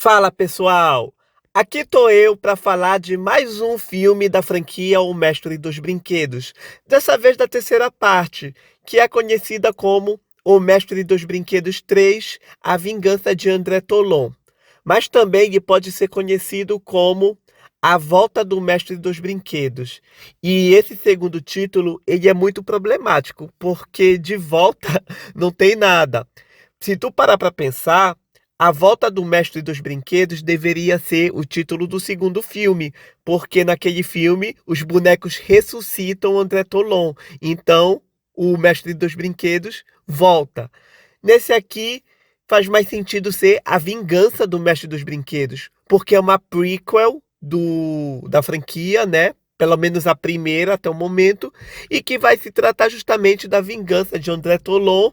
Fala pessoal, aqui tô eu para falar de mais um filme da franquia O Mestre dos Brinquedos, dessa vez da terceira parte, que é conhecida como O Mestre dos Brinquedos 3, A Vingança de André Tolon, mas também ele pode ser conhecido como A Volta do Mestre dos Brinquedos. E esse segundo título, ele é muito problemático, porque de volta não tem nada. Se tu parar para pensar, A Volta do Mestre dos Brinquedos deveria ser o título do segundo filme, porque naquele filme os bonecos ressuscitam André Tolon. Então, o Mestre dos Brinquedos volta. Nesse aqui, faz mais sentido ser A Vingança do Mestre dos Brinquedos, porque é uma prequel da franquia, né? Pelo menos a primeira até o momento, e que vai se tratar justamente da vingança de André Tolon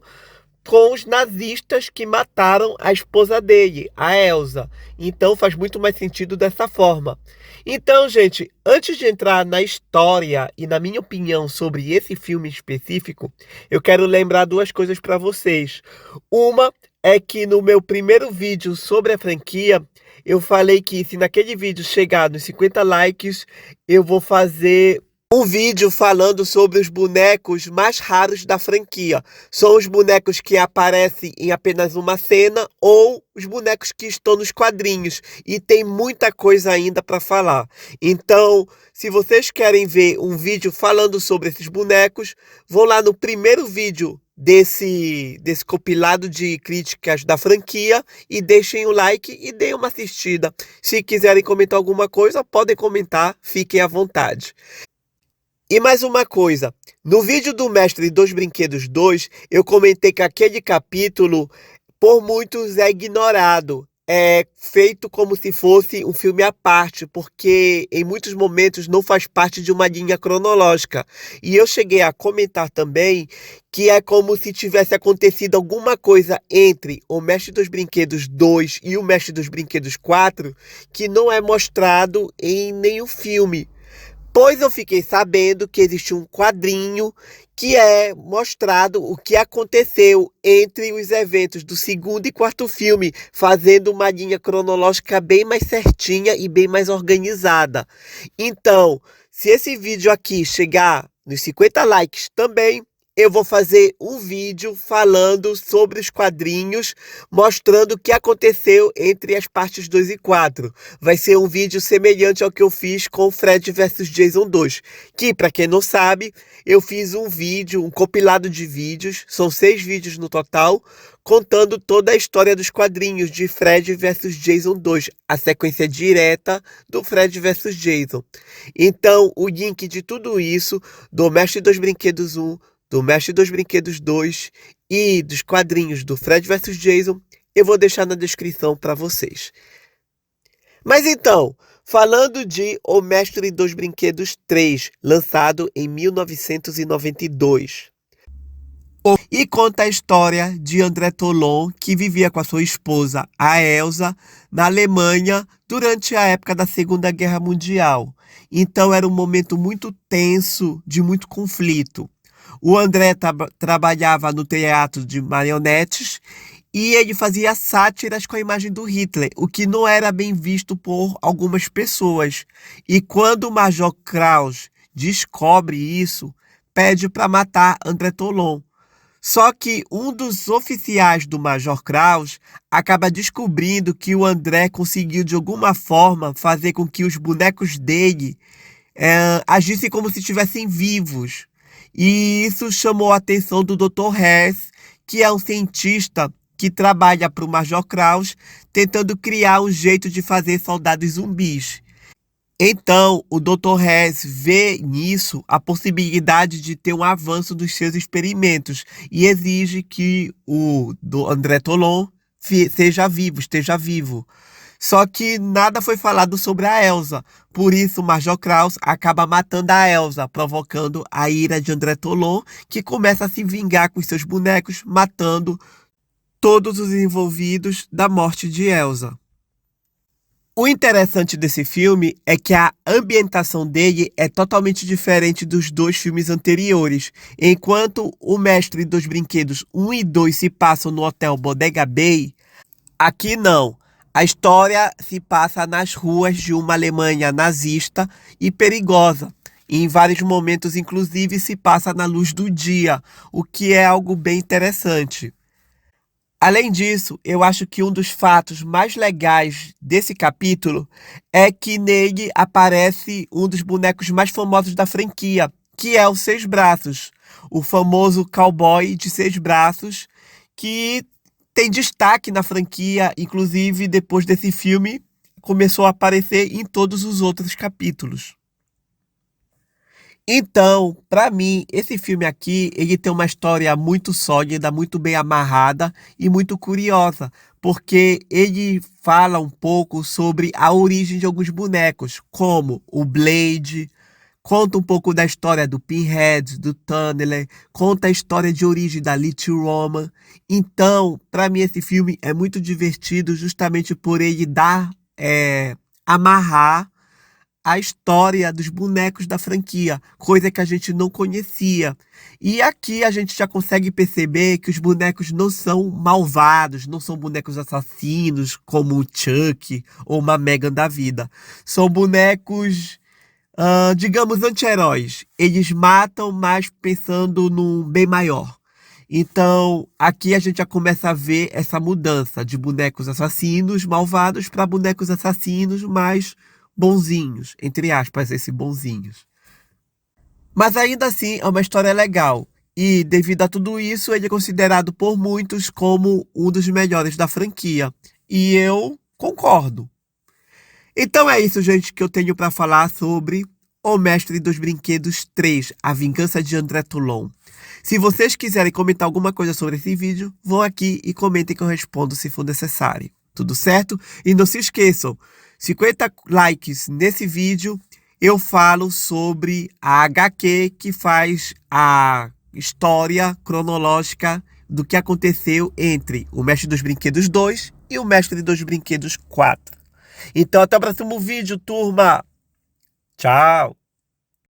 com os nazistas que mataram a esposa dele, a Elsa. Então faz muito mais sentido dessa forma. Então, gente, antes de entrar na história e na minha opinião sobre esse filme específico, eu quero lembrar duas coisas para vocês. Uma é que no meu primeiro vídeo sobre a franquia, eu falei que se naquele vídeo chegar nos 50 likes, eu vou fazer um vídeo falando sobre os bonecos mais raros da franquia. São os bonecos que aparecem em apenas uma cena ou os bonecos que estão nos quadrinhos. E tem muita coisa ainda para falar. Então, se vocês querem ver um vídeo falando sobre esses bonecos, vão lá no primeiro vídeo desse compilado de críticas da franquia e deixem o like e deem uma assistida. Se quiserem comentar alguma coisa, podem comentar, fiquem à vontade. E mais uma coisa, no vídeo do Mestre dos Brinquedos 2, eu comentei que aquele capítulo, por muitos, é ignorado. É feito como se fosse um filme à parte, porque em muitos momentos não faz parte de uma linha cronológica. E eu cheguei a comentar também que é como se tivesse acontecido alguma coisa entre o Mestre dos Brinquedos 2 e o Mestre dos Brinquedos 4 que não é mostrado em nenhum filme. Pois eu fiquei sabendo que existe um quadrinho que é mostrado o que aconteceu entre os eventos do segundo e quarto filme, fazendo uma linha cronológica bem mais certinha e bem mais organizada. Então, se esse vídeo aqui chegar nos 50 likes também, eu vou fazer um vídeo falando sobre os quadrinhos, mostrando o que aconteceu entre as partes 2 e 4. Vai ser um vídeo semelhante ao que eu fiz com Fred vs Jason 2, que, para quem não sabe, eu fiz um vídeo, um compilado de vídeos, são 6 vídeos no total, contando toda a história dos quadrinhos de Fred vs Jason 2, a sequência direta do Fred vs Jason. Então, o link de tudo isso, do Mestre dos Brinquedos 1, do Mestre dos Brinquedos 2 e dos quadrinhos do Fred vs Jason, eu vou deixar na descrição para vocês. Mas então, falando de O Mestre dos Brinquedos 3, lançado em 1992. E conta a história de André Tolon, que vivia com a sua esposa, a Elsa, na Alemanha durante a época da Segunda Guerra Mundial. Então era um momento muito tenso, de muito conflito. O André trabalhava no teatro de marionetes e ele fazia sátiras com a imagem do Hitler, o que não era bem visto por algumas pessoas. E quando o Major Kraus descobre isso, pede para matar André Tolon. Só que um dos oficiais do Major Kraus acaba descobrindo que o André conseguiu de alguma forma fazer com que os bonecos dele agissem como se estivessem vivos. E isso chamou a atenção do Dr. Hess, que é um cientista que trabalha para o Major Kraus, tentando criar um jeito de fazer soldados zumbis. Então, o Dr. Hess vê nisso a possibilidade de ter um avanço dos seus experimentos e exige que o André Tolon esteja vivo. Só que nada foi falado sobre a Elsa. Por isso, o Major Kraus acaba matando a Elsa, provocando a ira de André Tolon, que começa a se vingar com seus bonecos, matando todos os envolvidos da morte de Elsa. O interessante desse filme é que a ambientação dele é totalmente diferente dos dois filmes anteriores. Enquanto O Mestre dos Brinquedos 1 e 2 se passam no Hotel Bodega Bay, aqui não. A história se passa nas ruas de uma Alemanha nazista e perigosa. E em vários momentos, inclusive, se passa na luz do dia, o que é algo bem interessante. Além disso, eu acho que um dos fatos mais legais desse capítulo é que nele aparece um dos bonecos mais famosos da franquia, que é o Seis Braços, o famoso cowboy de seis braços, que tem destaque na franquia, inclusive depois desse filme começou a aparecer em todos os outros capítulos. Então, para mim, esse filme aqui, ele tem uma história muito sólida, muito bem amarrada e muito curiosa, porque ele fala um pouco sobre a origem de alguns bonecos, como o Blade, conta um pouco da história do Pinhead, do Tunneler, conta a história de origem da Little Roman. Então, para mim, esse filme é muito divertido justamente por ele amarrar a história dos bonecos da franquia, coisa que a gente não conhecia. E aqui a gente já consegue perceber que os bonecos não são malvados, não são bonecos assassinos, como o Chuck ou uma Megan da vida. São bonecos, digamos, anti-heróis. Eles matam, mas pensando num bem maior. Então, aqui a gente já começa a ver essa mudança de bonecos assassinos malvados para bonecos assassinos mais bonzinhos, entre aspas, esses bonzinhos. Mas ainda assim é uma história legal. E devido a tudo isso, ele é considerado por muitos como um dos melhores da franquia. E eu concordo. Então é isso, gente, que eu tenho para falar sobre O Mestre dos Brinquedos 3, A Vingança de André Toulon. Se vocês quiserem comentar alguma coisa sobre esse vídeo, vão aqui e comentem que eu respondo se for necessário. Tudo certo? E não se esqueçam, 50 likes nesse vídeo, eu falo sobre a HQ que faz a história cronológica do que aconteceu entre o Mestre dos Brinquedos 2 e o Mestre dos Brinquedos 4. Então até o próximo vídeo, turma. Tchau.